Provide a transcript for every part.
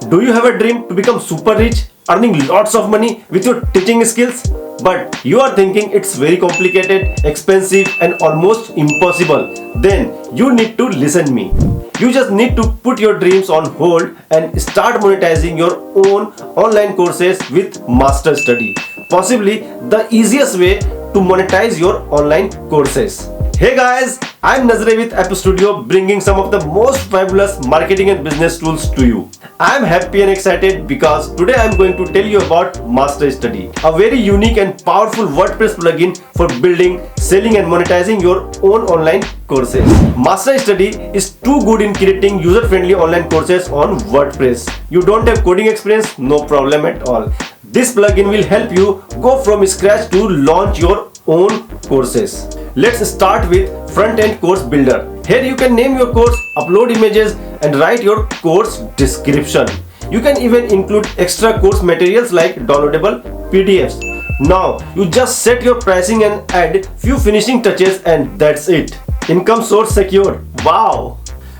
Do you have a dream to become super rich, earning lots of money with your teaching skills? But you are thinking it's very complicated, expensive and almost impossible. Then you need to listen me. You just need to put your dreams on hold and start monetizing your own online courses with MasterStudy. Possibly the easiest way to monetize your online courses. Hey guys, I'm Nazare with App Studio, bringing some of the most fabulous marketing and business tools to you. I'm happy and excited because today I'm going to tell you about MasterStudy, a very unique and powerful WordPress plugin for building, selling and monetizing your own online courses. MasterStudy is too good in creating user-friendly online courses on WordPress. You don't have coding experience? No problem at all. This plugin will help you go from scratch to launch your own courses. Let's start with front-end course builder. Here you can name your course, upload images and write your course description. You can even include extra course materials like downloadable PDFs. Now you just set your pricing and add few finishing touches and that's it. Income source secure. Wow!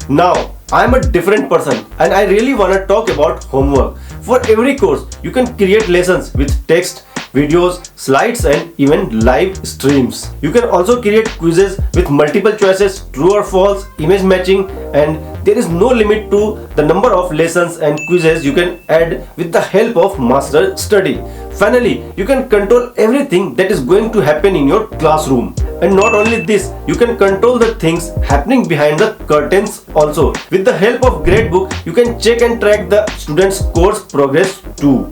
Now I'm a different person and I really wanna talk about homework. For every course, you can create lessons with text, videos, slides and even live streams. You can also create quizzes with multiple choices, true or false, image matching, and there is no limit to the number of lessons and quizzes you can add with the help of MasterStudy. Finally, you can control everything that is going to happen in your classroom. And not only this, you can control the things happening behind the curtains also. With the help of Gradebook, you can check and track the students' course progress too.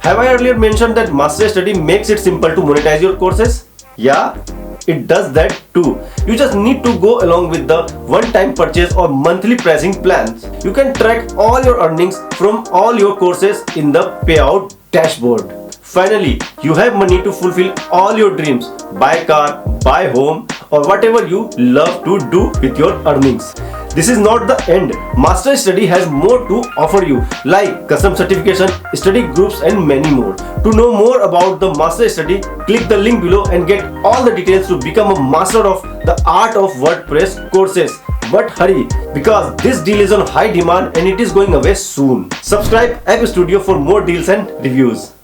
Have I earlier mentioned that MasterStudy makes it simple to monetize your courses? Yeah, it does that too. You just need to go along with the one-time purchase or monthly pricing plans. You can track all your earnings from all your courses in the payout dashboard. Finally, you have money to fulfill all your dreams. Buy a car, buy home or whatever you love to do with your earnings. This is not the end. MasterStudy has more to offer you like custom certification, study groups and many more. To know more about the MasterStudy, click the link below and get all the details to become a master of the art of WordPress courses. But hurry, because this deal is on high demand and it is going away soon. Subscribe App Studio for more deals and reviews.